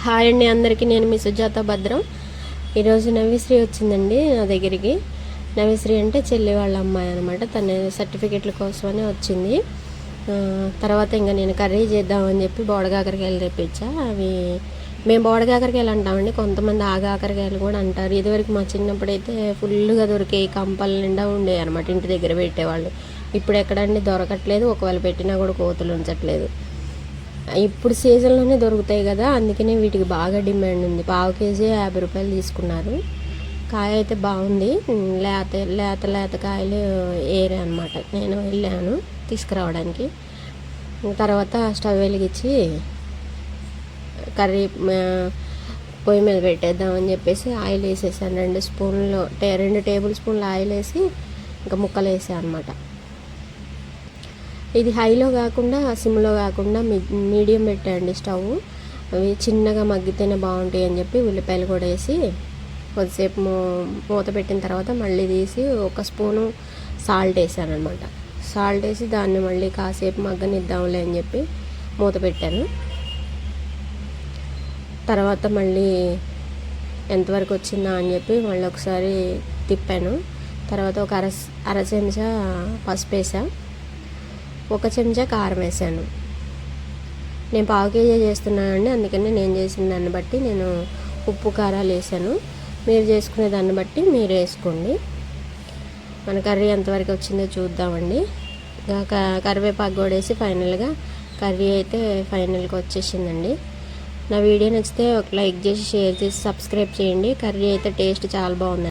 Hi అండి అందరికీ, నేను మీ సుజాత భద్రం. ఈరోజు నవిశ్రీ వచ్చిందండి నా దగ్గరికి. నవిశ్రీ అంటే చెల్లి వాళ్ళ అమ్మాయి అనమాట. తన సర్టిఫికెట్ల కోసమని వచ్చింది. తర్వాత ఇంకా నేను కర్రీ చేద్దామని చెప్పి బోడగాకరకాయలు తెప్పించా. అవి మేము బోడగాకరకాయలు అంటామండి, కొంతమంది ఆగాకరకాయలు కూడా అంటారు. ఇదివరకు మా చిన్నప్పుడైతే ఫుల్గా దొరికే కంపల నిండా ఉండే అనమాట, ఇంటి దగ్గర పెట్టేవాళ్ళు. ఇప్పుడు ఎక్కడండి దొరకట్లేదు, ఒకవేళ పెట్టినా కూడా కోతులు ఉంచట్లేదు. ఇప్పుడు సీజన్లోనే దొరుకుతాయి కదా, అందుకనే వీటికి బాగా డిమాండ్ ఉంది. పావు కేజీ 50 రూపాయలు తీసుకున్నారు. కాయ అయితే బాగుంది, లేత లేత లేత కాయలు ఏరే అనమాట. నేను వెళ్ళాను తీసుకురావడానికి. తర్వాత స్టవ్ వెలిగించి కర్రీ పొయ్యి మీద పెట్టేద్దామని చెప్పేసి ఆయిల్ వేసేసాను. 2 టేబుల్ స్పూన్లు ఆయిల్ వేసి ఇంకా ముక్కలు వేసాను అనమాట. ఇది హైలో కాకుండా సిమ్లో కాకుండా మీడియం పెట్టండి స్టవ్. అవి చిన్నగా మగ్గితేనే బాగుంటాయి అని చెప్పి ఉల్లిపాయలు కూడా వేసి కొద్దిసేపు మూత పెట్టిన తర్వాత మళ్ళీ తీసి 1 స్పూను సాల్ట్ వేసాను అనమాట. సాల్ట్ వేసి దాన్ని మళ్ళీ కాసేపు మగ్గనిద్దాంలే అని చెప్పి మూత పెట్టాను. తర్వాత మళ్ళీ ఎంతవరకు వచ్చిందా అని చెప్పి మళ్ళీ ఒకసారి తిప్పాను. తర్వాత ఒక అర చెంచా పసుపు వేసా, 1 చెంచా కారం వేసాను. నేను పావు కేజీ చేస్తున్నానండి, అందుకని నేను చేసిన దాన్ని బట్టి నేను ఉప్పు కారాలు వేసాను. మీరు చేసుకునే దాన్ని బట్టి మీరు వేసుకోండి. మన కర్రీ ఎంతవరకు వచ్చిందో చూద్దామండి. కరివేపాకు కూడా వేసి ఫైనల్గా కర్రీ అయితే ఫైనల్గా వచ్చేసిందండి. నా వీడియో నచ్చితే ఒక లైక్ చేసి, షేర్ చేసి, సబ్స్క్రైబ్ చేయండి. కర్రీ అయితే టేస్ట్ చాలా బాగుంది.